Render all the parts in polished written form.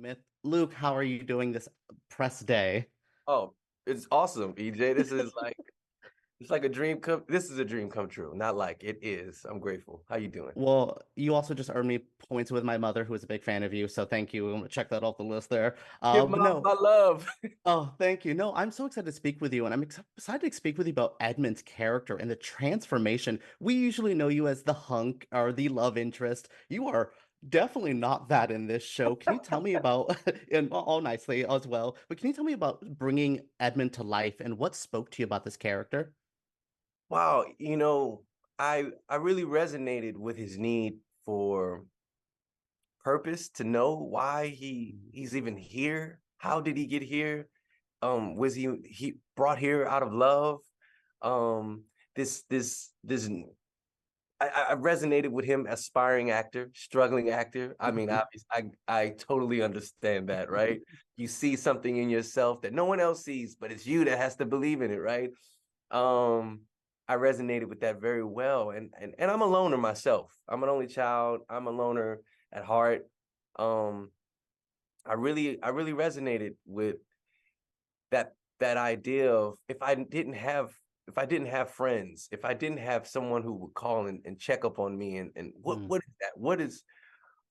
Myth. Luke, how are you doing this press day? Oh, it's awesome, EJ. It's like a dream come. This is a dream come true. Not like it is. I'm grateful. How you doing? Well, you also just earned me points with my mother, who is a big fan of you, so thank you. I'm gonna check that off the list there. Give But mom no, my love. oh, thank you. No, I'm so excited to speak with you, and I'm excited to speak with you about Edmund's character and the transformation. We usually know you as the hunk or the love interest. You are definitely not that in this show. Can you tell me about, and all nicely as well, but can you tell me about bringing Edmund to life and what spoke to you about this character? Wow, I really resonated with his need for purpose, to know why he's even here. How did he get here? Was he brought here out of love? Um, this I resonated with him, aspiring actor, struggling actor. I mean, I totally understand that, right? You see something in yourself that no one else sees, but it's you that has to believe in it, right? Um, I resonated with that very well, and I'm a loner myself. I'm an only child. I'm a loner at heart. Um, I really resonated with that idea of if I didn't have friends, if I didn't have someone who would call and check up on me, and what Mm. what is that?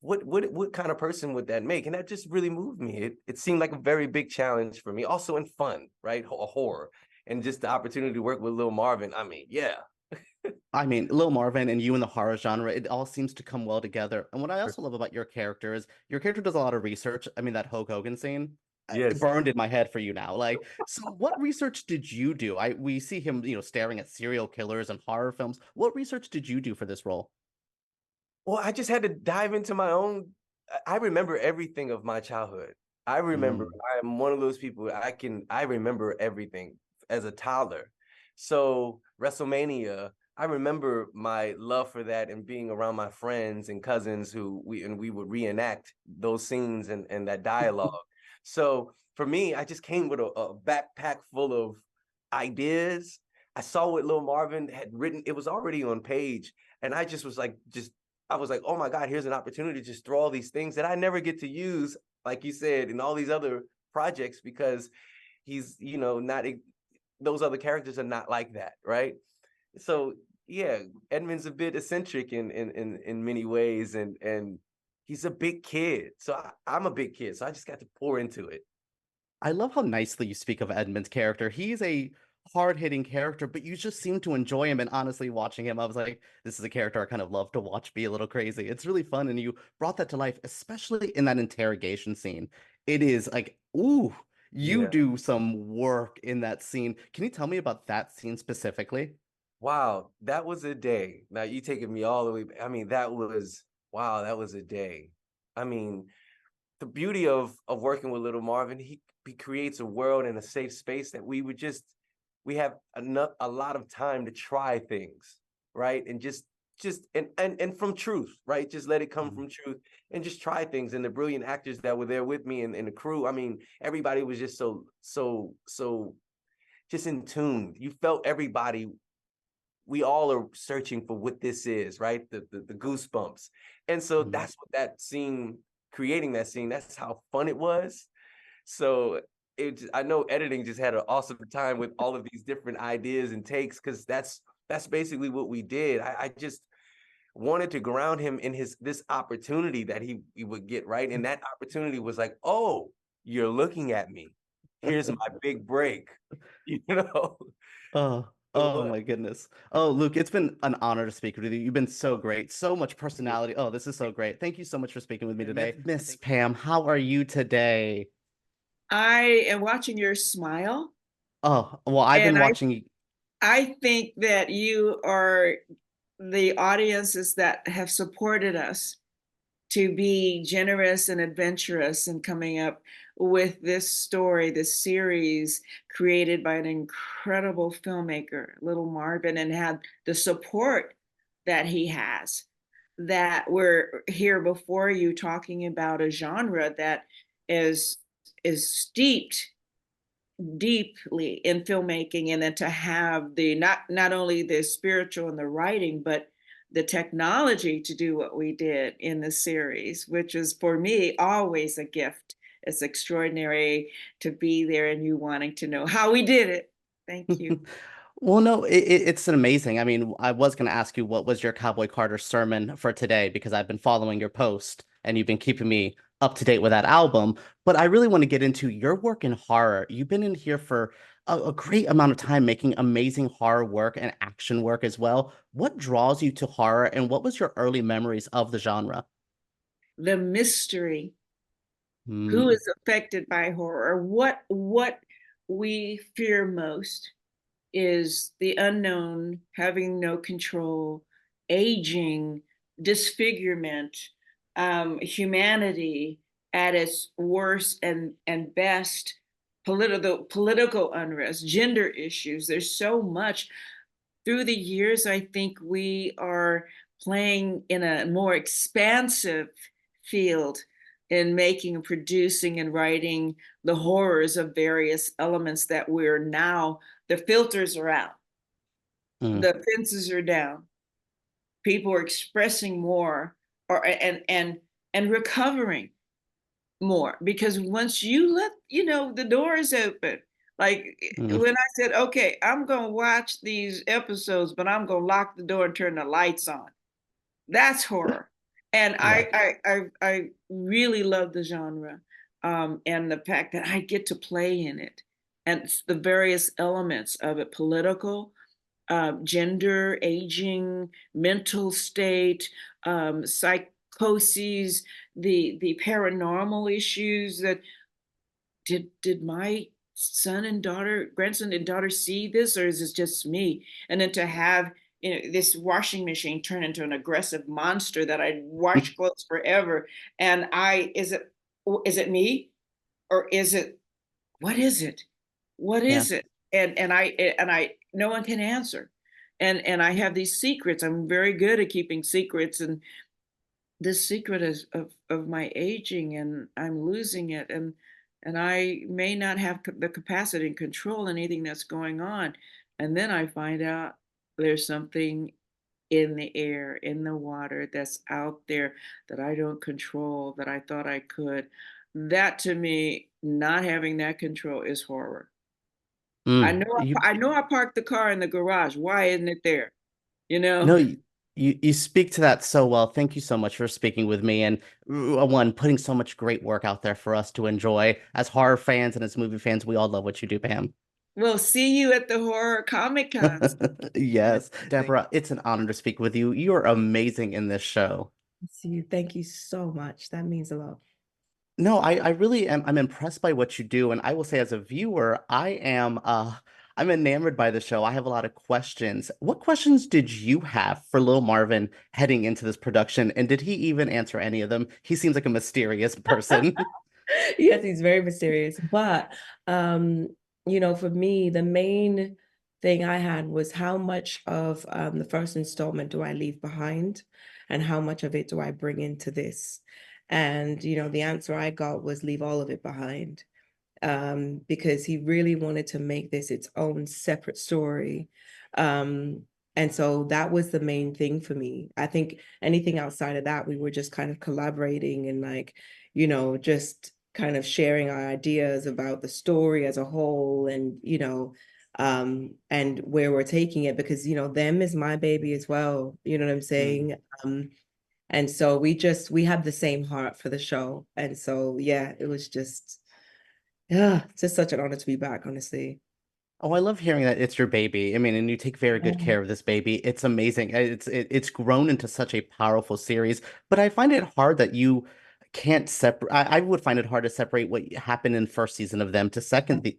What kind of person would that make? And that just really moved me. It seemed like a very big challenge for me, also in fun, right? A horror. And just the opportunity to work with Lil Marvin. I mean, yeah. I mean, Lil Marvin and you in the horror genre, it all seems to come well together. And what I also love about your character is your character does a lot of research. I mean, that Hulk Hogan scene, it Yes. burned in my head for you now. Like, so what research did you do? We see him, staring at serial killers and horror films. What research did you do for this role? Well, I just had to dive into my own. I remember everything of my childhood. I remember Mm. I'm one of those people I remember everything as a toddler. So WrestleMania, I remember my love for that and being around my friends and cousins who we would reenact those scenes and that dialogue. So for me, I just came with a backpack full of ideas. I saw what Lil Marvin had written. It was already on page. And I just was like, I was like, oh my God, here's an opportunity to just throw all these things that I never get to use, like you said, in all these other projects, because he's, not those other characters are not like that, right? So yeah, Edmund's a bit eccentric in many ways, and he's a big kid. So I'm a big kid, so I just got to pour into it. I love how nicely you speak of Edmund's character. He's a hard-hitting character, but you just seem to enjoy him. And honestly, watching him, I was like, this is a character I kind of love to watch be a little crazy. It's really fun, and you brought that to life, especially in that interrogation scene. It is like, ooh, you Yeah. do some work in that scene. Can you tell me about that scene specifically? Wow, that was a day. Now you taking me all the way. I mean, wow, that was a day. I mean, the beauty of working with Little Marvin, he creates a world and a safe space that we have a lot of time to try things, right? And just and from truth, right? Just let it come Mhm. from truth and just try things. And the brilliant actors that were there with me and the crew, I mean, everybody was just so just in tune. You felt everybody. We all are searching for what this is, right? The goosebumps. And so Mhm. that's what that scene, creating that scene, that's how fun it was. So I know editing just had an awesome time with all of these different ideas and takes, because that's basically what we did. I just wanted to ground him in this opportunity that he would get, right? And that opportunity was like, oh, you're looking at me. Here's my big break. You know? Oh, It oh was. my goodness. Oh, Luke, it's been an honor to speak with you. You've been so great, so much personality. Oh, this is so great. Thank you so much for speaking with me today. Miss Pam, how are you today? I am watching your smile, Oh, well, I've been and watching. I think that you are the audiences that have supported us to be generous and adventurous in coming up with this story, this series created by an incredible filmmaker, Little Marvin, and had the support that he has. That we're here before you talking about a genre that is is steeped deeply in filmmaking, and then to have the not only the spiritual and the writing, but the technology to do what we did in the series, which is for me always a gift It's extraordinary to be there and you wanting to know how we did it. Thank you. Well, no, it's an amazing. I mean, I was going to ask you what was your Cowboy Carter sermon for today because I've been following your post and you've been keeping me up to date with that album. But I really want to get into your work in horror. You've been in here for a great amount of time making amazing horror work and action work as well. What draws you to horror and what was your early memories of the genre? The mystery, who Hmm. is affected by horror, what we fear most is the unknown, having no control, aging, disfigurement, humanity at its worst and best, political unrest, gender issues. There's so much. Through the years, I think we are playing in a more expansive field in making and producing and writing the horrors of various elements that we're now, the filters are out, Mm, the fences are down, people are expressing more or and recovering more, because once you let the door is open, like mm, when I said, okay, I'm gonna watch these episodes but I'm gonna lock the door and turn the lights on, that's horror. And yeah. I really love the genre, and the fact that I get to play in it and the various elements of it, political, gender, aging, mental state, psychoses, the paranormal issues that did my son and daughter, grandson and daughter see this, or is this just me? And then to have this washing machine turn into an aggressive monster that I wash clothes forever, and is it me, or is it what is it? What Yeah. is it? And I no one can answer. And I have these secrets. I'm very good at keeping secrets, and this secret is of my aging, and I'm losing it, and I may not have the capacity and control anything that's going on. And then I find out there's something in the air, in the water, that's out there that I don't control, that I thought I could. That, to me, not having that control is horror. I Mm. know I parked the car in the garage. Why isn't it there? You know? No, you speak to that so well. Thank you so much for speaking with me and one putting so much great work out there for us to enjoy. As horror fans and as movie fans, we all love what you do, Pam. We'll see you at the horror Comic Cons. Yes, Thank Deborah, it's an honor to speak with you. You are amazing in this show. See you. Thank you so much. That means a lot. No, I really am. I'm impressed by what you do, and I will say, as a viewer, I'm enamored by the show. I have a lot of questions. What questions did you have for Lil Marvin heading into this production, and did he even answer any of them? He seems like a mysterious person. Yes, he's very mysterious. But um, for me, the main thing I had was how much of the first installment do I leave behind, and how much of it do I bring into this? And the answer I got was leave all of it behind. Because he really wanted to make this its own separate story. And so that was the main thing for me. I think anything outside of that, we were just kind of collaborating and just kind of sharing our ideas about the story as a whole, and where we're taking it, because them is my baby as well. You know what I'm Mm. saying? And so we have the same heart for the show. And so yeah, it was just it's just such an honor to be back, honestly. Oh, I love hearing that it's your baby. I mean, and you take very good Yeah. care of this baby. It's amazing. It's grown into such a powerful series, but I find it hard that you can't separate. I would find it hard to separate what happened in first season of them to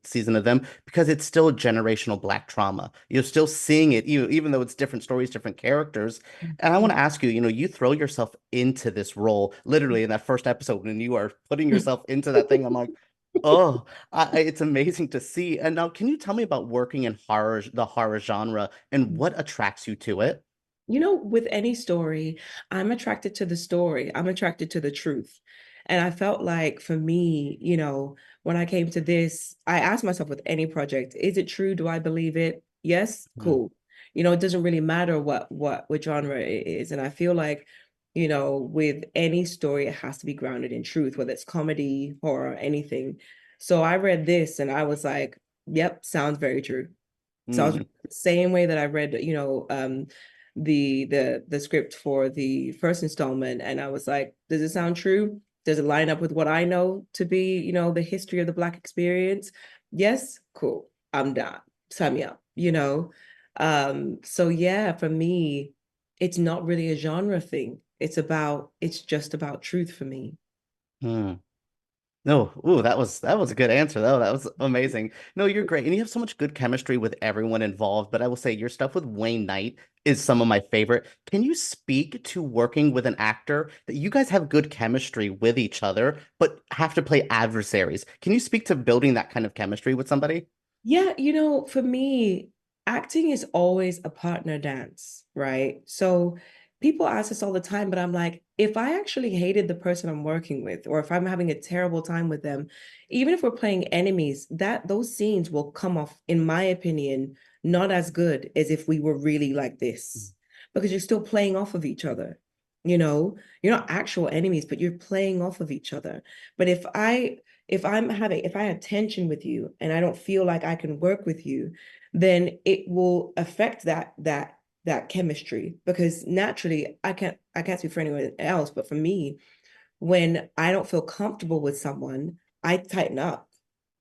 season of them because it's still generational Black trauma. You're still seeing it, even though it's different stories, different characters. And I want to ask you, you throw yourself into this role literally in that first episode when you are putting yourself into that thing. I'm like, oh, it's amazing to see. And now, can you tell me about working in horror, the horror genre, and what attracts you to it? With any story, I'm attracted to the story. I'm attracted to the truth. And I felt like for me, when I came to this, I asked myself with any project, is it true? Do I believe it? Yes, Mm, cool. It doesn't really matter what genre it is. And I feel like You know, with any story, it has to be grounded in truth, whether it's comedy, horror, anything. So I read this and I was like, yep, sounds very true. So I was Mm. the same way that I read, you know, the script for the first installment, and I was like, does it sound true? Does it line up with what I know to be, you know, the history of the Black experience? Yes, cool. I'm down. Sign me up, you know. So yeah, for me, it's not really a genre thing. It's just about truth for me. Mm. No, ooh, that was a good answer though. That was amazing. No, you're great, and you have so much good chemistry with everyone involved. But I will say your stuff with Wayne Knight is some of my favorite. Can you speak to working with an actor that you guys have good chemistry with each other, but have to play adversaries? Can you speak to building that kind of chemistry with somebody? Yeah, you know, for me, acting is always a partner dance, right? So people ask this all the time, but I'm like, if I actually hated the person I'm working with, or if I'm having a terrible time with them, even if we're playing enemies, that those scenes will come off, in my opinion, not as good as if we were really like this, because you're still playing off of each other. You know, you're not actual enemies, but you're playing off of each other. But if I have tension with you and I don't feel like I can work with you, then it will affect that chemistry, because naturally I can't speak for anyone else, but for me, when I don't feel comfortable with someone, I tighten up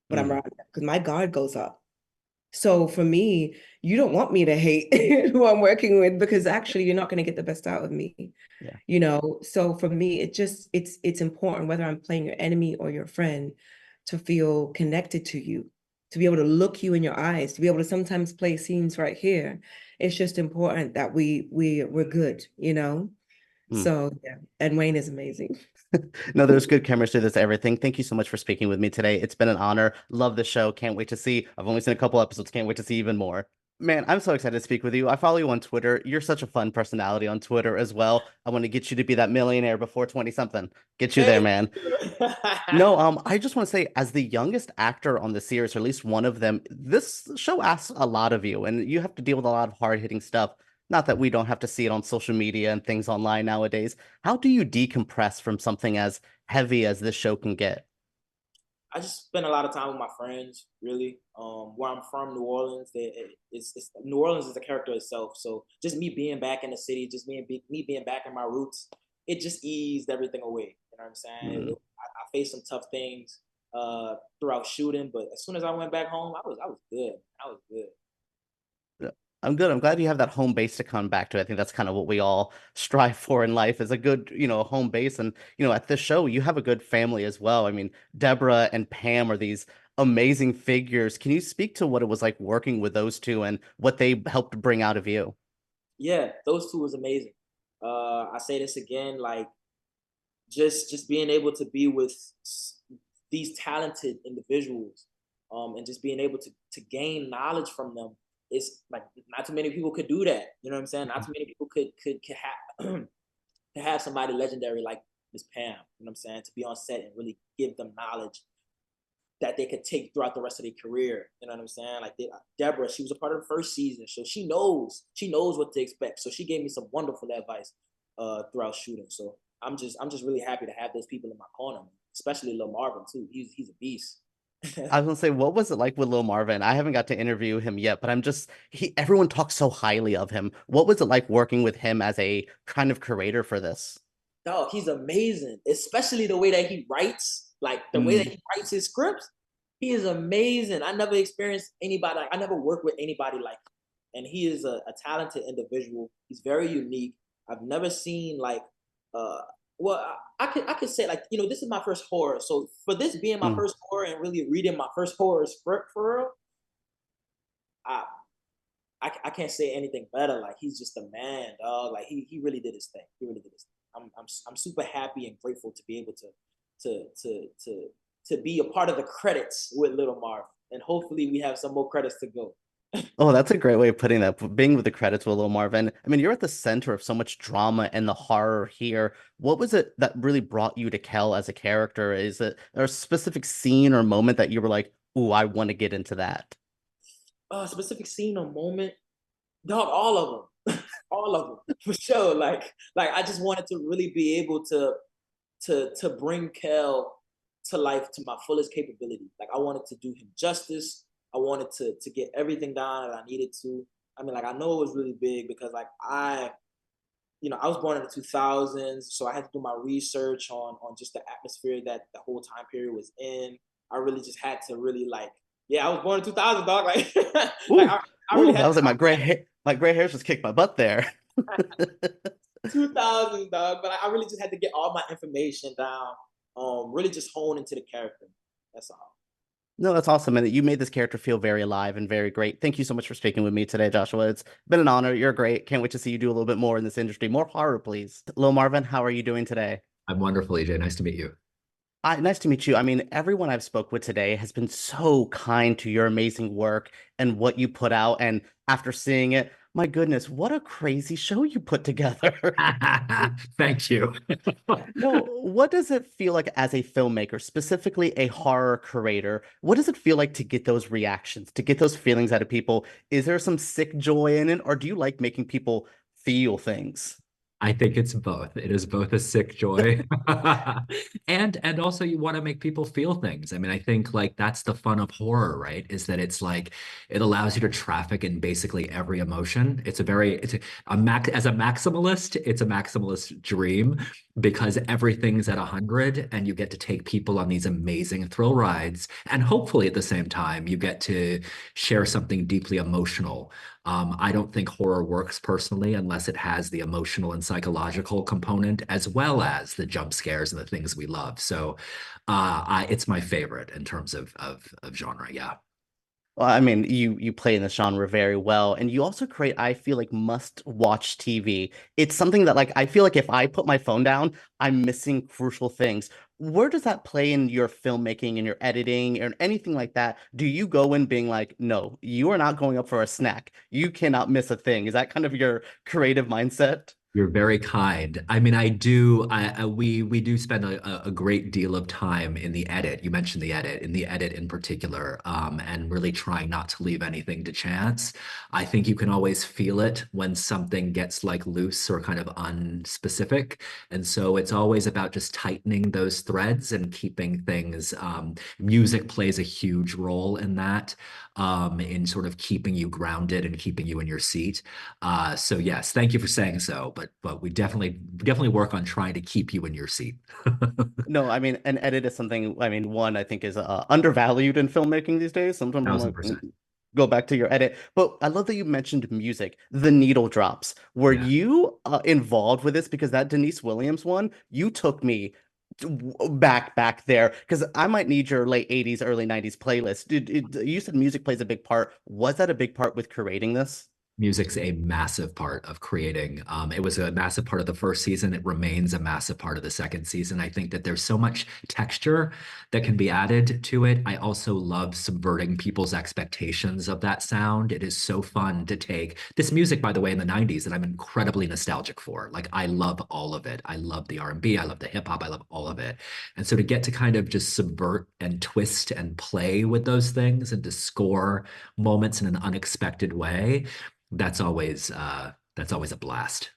when I'm Mm, around them because my guard goes up. So for me, you don't want me to hate who I'm working with, because actually you're not going to get the best out of me, yeah. you know. So for me, it's important, whether I'm playing your enemy or your friend, to feel connected to you, to be able to look you in your eyes, to be able to sometimes play scenes right here. It's just important that we're good, you know. Mm. So yeah, and Wayne is amazing. No, there's good chemistry. There's everything. Thank you so much for speaking with me today. It's been an honor. Love the show. Can't wait to see. I've only seen a couple episodes. Can't wait to see even more. Man, I'm so excited to speak with you. I follow you on Twitter. You're such a fun personality on Twitter as well. I want to get you to be that millionaire before 20 something. Get you there, Thank man. you. No, I just want to say, as the youngest actor on the series, or at least one of them, this show asks a lot of you, and you have to deal with a lot of hard-hitting stuff. Not that we don't have to see it on social media and things online nowadays. How do you decompress from something as heavy as this show can get? I just spend a lot of time with my friends, really. Where I'm from, New Orleans, New Orleans is a character itself. So just me being back in the city, just me being back in my roots, it just eased everything away. You know what I'm saying? Mm. I faced some tough things throughout shooting, but as soon as I went back home, I was good. I was good. Yeah. I'm good. I'm glad you have that home base to come back to. I think that's kind of what we all strive for in life is a good, home base. And, at this show, you have a good family as well. I mean, Deborah and Pam are these amazing figures. Can you speak to what it was like working with those two and what they helped bring out of you? Yeah, those two was amazing. I say this again, like just being able to be with these talented individuals, and just being able to gain knowledge from them, is like not too many people could do that. You know what I'm saying? Not too many people could have to have somebody legendary like Miss Pam. You know what I'm saying? To be on set and really give them knowledge that they could take throughout the rest of their career. You know what I'm saying? Like Deborah, she was a part of the first season, so she knows what to expect. So she gave me some wonderful advice throughout shooting. So I'm just really happy to have those people in my corner, man. Especially Lil Marvin too. He's a beast. I was gonna say, what was it like with Lil Marvin? I haven't got to interview him yet, but everyone talks so highly of him. What was it like working with him as a kind of curator for this? Dog, he's amazing. Especially the way that he writes, like the way that he writes his scripts. He is amazing. I never experienced anybody I never worked with anybody like him. And he is a talented individual. He's very unique. I've never seen like uh well I could say, like, this is my first horror. So for this being my Mm. first horror and really reading my first horror script for real, I I can't say anything better. Like, he's just a man, dog. Like, he really did his thing. He really did his thing. I'm super happy and grateful to be able to to to to be a part of the credits with Little Marv, and hopefully we have some more credits to go. Oh, that's a great way of putting that. Being with the credits with Lil Marvin. I mean, you're at the center of so much drama and the horror here. What was it that really brought you to Kel as a character? Is it a specific scene or moment that you were like, "Ooh, I want to get into that"? A specific scene or moment, dog, all of them. all of them for sure. Like I just wanted to really be able to bring Kel to life to my fullest capability. Like I wanted to do him justice. I wanted to get everything down that I needed to. I mean, like I know it was really big because like I was born in the 2000s, so I had to do my research on just the atmosphere that the whole time period was in. I really just had to really like, yeah, I was born in 2000, dog. Like, like I really Ooh, had that was to, like my gray hairs just kicked my butt there. 2000, dog. But I really just had to get all my information down. Really just hone into the character. That's all. No, that's awesome. And you made this character feel very alive and very great. Thank you so much for speaking with me today, Joshua. It's been an honor. You're great. Can't wait to see you do a little bit more in this industry. More horror, please. Hello, Marvin. How are you doing today? I'm wonderful, EJ. Nice to meet you. Nice to meet you. I mean, everyone I've spoke with today has been so kind to your amazing work and what you put out. And after seeing it, my goodness, what a crazy show you put together. Thank you. No, what does it feel like as a filmmaker, specifically a horror curator? What does it feel like to get those reactions, to get those feelings out of people? Is there some sick joy in it, or do you like making people feel things? I think it's both. It is both a sick joy and also you want to make people feel things. I mean, I think like that's the fun of horror, right? Is that it's like it allows you to traffic in basically every emotion. As a maximalist, it's a maximalist dream because everything's at 100 and you get to take people on these amazing thrill rides. And hopefully at the same time, you get to share something deeply emotional. I don't think horror works personally unless it has the emotional and psychological component as well as the jump scares and the things we love. So it's my favorite in terms of genre. Yeah. Well, I mean, you play in the genre very well, and you also create, I feel like, must-watch TV. It's something that, like, I feel like if I put my phone down, I'm missing crucial things. Where does that play in your filmmaking and your editing or anything like that? Do you go in being like, no, you are not going up for a snack. You cannot miss a thing. Is that kind of your creative mindset? You're very kind. I mean, we do spend a great deal of time in the edit. You mentioned the edit, in particular, and really trying not to leave anything to chance. I think you can always feel it when something gets like loose or kind of unspecific. And so it's always about just tightening those threads and keeping things, music plays a huge role in that, in sort of keeping you grounded and keeping you in your seat. So yes, thank you for saying so. But we definitely work on trying to keep you in your seat. No, I mean, an edit is something, I mean, one, I think is undervalued in filmmaking these days. Sometimes I'm like, 1000%. go back to your edit. But I love that you mentioned music, the needle drops. Were Yeah. you involved with this? Because that Denise Williams one, you took me back there because I might need your late 80s, early 90s playlist. You said music plays a big part. Was that a big part with curating this? Music's a massive part of creating. It was a massive part of the first season. It remains a massive part of the second season. I think that there's so much texture that can be added to it. I also love subverting people's expectations of that sound. It is so fun to take this music, by the way, in the 90s that I'm incredibly nostalgic for. Like I love all of it. I love the R&B. I love the hip hop. I love all of it. And so to get to kind of just subvert and twist and play with those things and to score moments in an unexpected way, that's always a blast.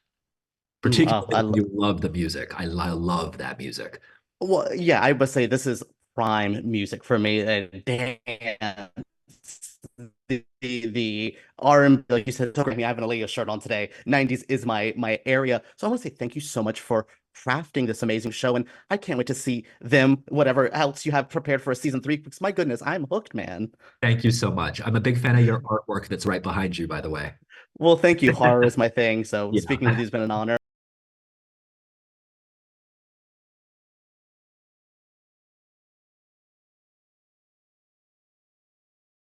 Particularly if you love the music. I love that music. Well, yeah, I would say this is prime music for me. Dance, the R&B, like you said, I have an Aaliyah shirt on today. 90s is my area. So I want to say thank you so much for crafting this amazing show, and I can't wait to see them, whatever else you have prepared for a season 3, because my goodness, I'm hooked, man. Thank you so much. I'm a big fan of your artwork that's right behind you, by the way. Well, thank you. Horror is my thing, so Yeah. speaking with you has been an honor.